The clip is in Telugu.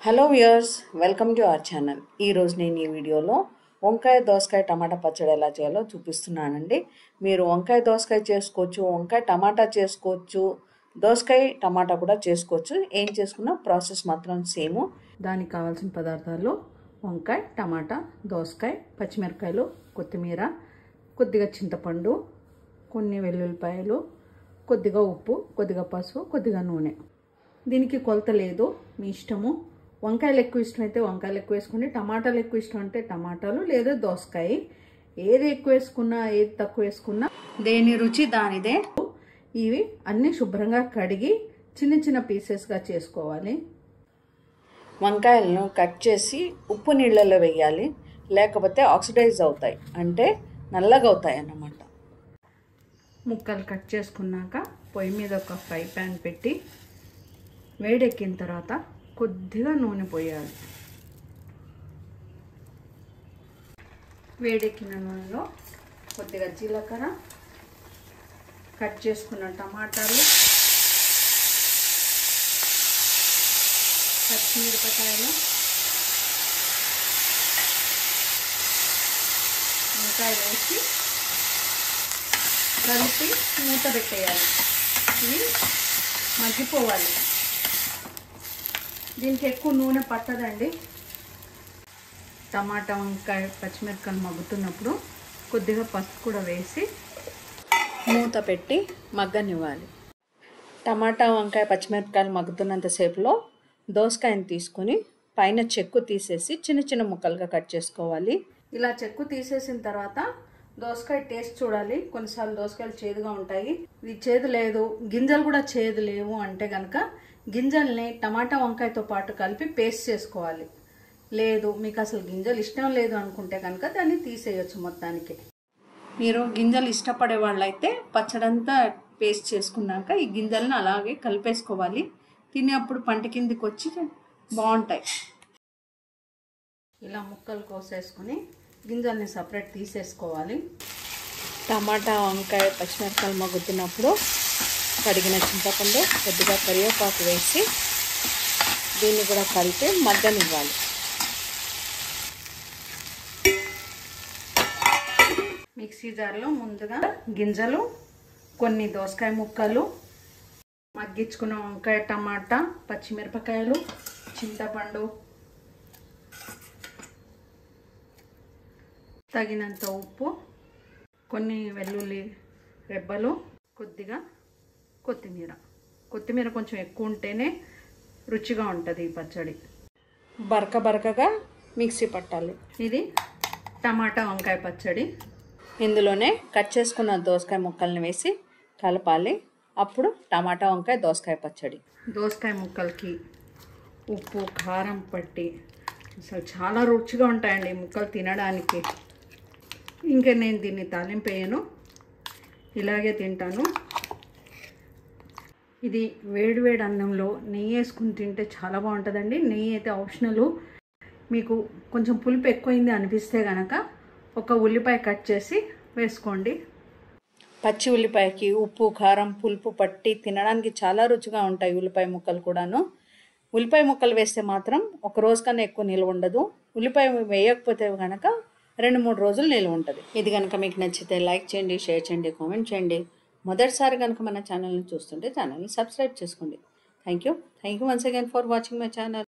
Hello viewers, welcome to our channel. ఈరోజు నేను ఈ వీడియోలో వంకాయ దోసకాయ టమాటా పచ్చడి ఎలా చేయాలో చూపిస్తున్నానండి. మీరు వంకాయ దోసకాయ చేసుకోవచ్చు, వంకాయ టమాటా చేసుకోవచ్చు, దోసకాయ టమాటా కూడా చేసుకోవచ్చు. ఏం చేసుకున్నా ప్రాసెస్ మాత్రం సేమ్. దానికి కావాల్సిన పదార్థాలు వంకాయ, టమాటా, దోసకాయ, పచ్చిమిరపకాయలు, కొత్తిమీర, కొద్దిగా చింతపండు, కొన్ని వెల్లుల్లిపాయలు, కొద్దిగా ఉప్పు, కొద్దిగా పసుపు, కొద్దిగా నూనె. దీనికి కొలత లేదు, మీ ఇష్టము. వంకాయలు ఎక్కువ ఇష్టం అయితే వంకాయలు ఎక్కువ వేసుకోండి, టమాటాలు ఎక్కువ ఇష్టం అంటే టమాటాలు లేదా దోసకాయ. ఏది ఎక్కువ వేసుకున్నా ఏది తక్కువ వేసుకున్నా దేని రుచి దానిదే. ఇవి అన్నీ శుభ్రంగా కడిగి చిన్న చిన్న పీసెస్గా చేసుకోవాలి. వంకాయలను కట్ చేసి ఉప్పు నీళ్ళలో వేయాలి, లేకపోతే ఆక్సిడైజ్ అవుతాయి, అంటే నల్లగా అవుతాయి అన్నమాట. ముక్కలు కట్ చేసుకున్నాక పొయ్యి మీద ఒక ఫ్రై ప్యాన్ పెట్టి వేడెక్కిన తర్వాత కొద్దిగా నూనె పోయాలి. వేడెక్కిన నూనెలో కొద్దిగా జీలకర్ర, కట్ చేసుకున్న టమాటాలు, పచ్చిమిరపకాయలు, వంకాయ వేసి కలిపి మూత పెట్టేయాలి. ఇవి మగ్గిపోవాలి. దీనికి ఎక్కువ నూనె పట్టదండి. టమాటా, వంకాయ, పచ్చిమిరపకాయలు మగ్గుతున్నప్పుడు కొద్దిగా పసుపు కూడా వేసి మూత పెట్టి మగ్గనివ్వాలి. టమాటా, వంకాయ, పచ్చిమిరపకాయలు మగ్గుతున్నంతసేపులో దోసకాయని తీసుకొని పైన చెక్కు తీసేసి చిన్న చిన్న ముక్కలుగా కట్ చేసుకోవాలి. ఇలా చెక్కు తీసేసిన తర్వాత దోసకాయ టేస్ట్ చూడాలి. కొన్నిసార్లు దోసకాయలు చేదుగా ఉంటాయి. ఇది చేదు లేదు, గింజలు కూడా చేదు లేవు అంటే కనుక గింజల్ని టమాటా వంకాయతో పాటు కలిపి పేస్ట్ చేసుకోవాలి. లేదు, మీకు అసలు గింజలు ఇష్టం లేదు అనుకుంటే కనుక దాన్ని తీసేయచ్చు మొత్తానికి. మీరు గింజలు ఇష్టపడే వాళ్ళైతే పచ్చడంతా పేస్ట్ చేసుకున్నాక ఈ గింజలను అలాగే కలిపేసుకోవాలి. తినేప్పుడు పంట కిందికి వచ్చి బాగుంటాయి. ఇలా ముక్కలు కోసేసుకుని గింజల్ని సపరేట్ తీసేసుకోవాలి. టమాటా, వంకాయ, పచ్చిమిరపకాయలు మగ్గుతున్నప్పుడు కడిగిన చింతపండు, కొద్దిగా కరివేపాకు వేసి దీన్ని కూడా కలిపి మగ్గనివ్వాలి. మిక్సీ జార్లో ముందుగా గింజలు, కొన్ని దోసకాయ ముక్కలు, మగ్గించుకున్న వంకాయ, టమాటా, పచ్చిమిరపకాయలు, చింతపండు, తగినంత ఉప్పు, కొన్ని వెల్లుల్లి రెబ్బలు, కొద్దిగా కొత్తిమీర కొంచెం ఎక్కువ ఉంటేనే రుచిగా ఉంటుంది ఈ పచ్చడి. బరకగా మిక్సీ పట్టాలి. ఇది టమాటా వంకాయ పచ్చడి. ఇందులోనే కట్ చేసుకున్న దోసకాయ ముక్కల్ని వేసి కలపాలి. అప్పుడు టమాటా వంకాయ దోసకాయ పచ్చడి. దోసకాయ ముక్కలకి ఉప్పు, కారం పట్టి అసలు చాలా రుచిగా ఉంటాయండి ఈ ముక్కలు తినడానికి. ఇంకా నేను దీన్ని తాలింపు వేయను, ఇలాగే తింటాను. ఇది వేడివేడి అన్నంలో నెయ్యి వేసుకుని తింటే చాలా బాగుంటుందండి. నెయ్యి అయితే ఆప్షనల్. మీకు కొంచెం పులుపు ఎక్కువైంది అనిపిస్తే కనుక ఒక ఉల్లిపాయ కట్ చేసి వేసుకోండి. పచ్చి ఉల్లిపాయకి ఉప్పు, కారం, పులుపు పట్టి తినడానికి చాలా రుచిగా ఉంటాయి ఉల్లిపాయ ముక్కలు కూడాను. ఉల్లిపాయ ముక్కలు వేస్తే మాత్రం ఒక రోజు కన్నా ఎక్కువ నిల్వ ఉండదు. ఉల్లిపాయ వేయకపోతే కనుక 2-3 రోజులు నిల్వ ఉంటుంది. ఇది కనుక మీకు నచ్చితే లైక్ చేయండి, షేర్ చేయండి, కామెంట్ చేయండి. మొదటిసారి కనుక మన ఛానల్ని చూస్తుంటే ఛానల్ని సబ్స్క్రైబ్ చేసుకోండి. Thank you once again for watching my channel.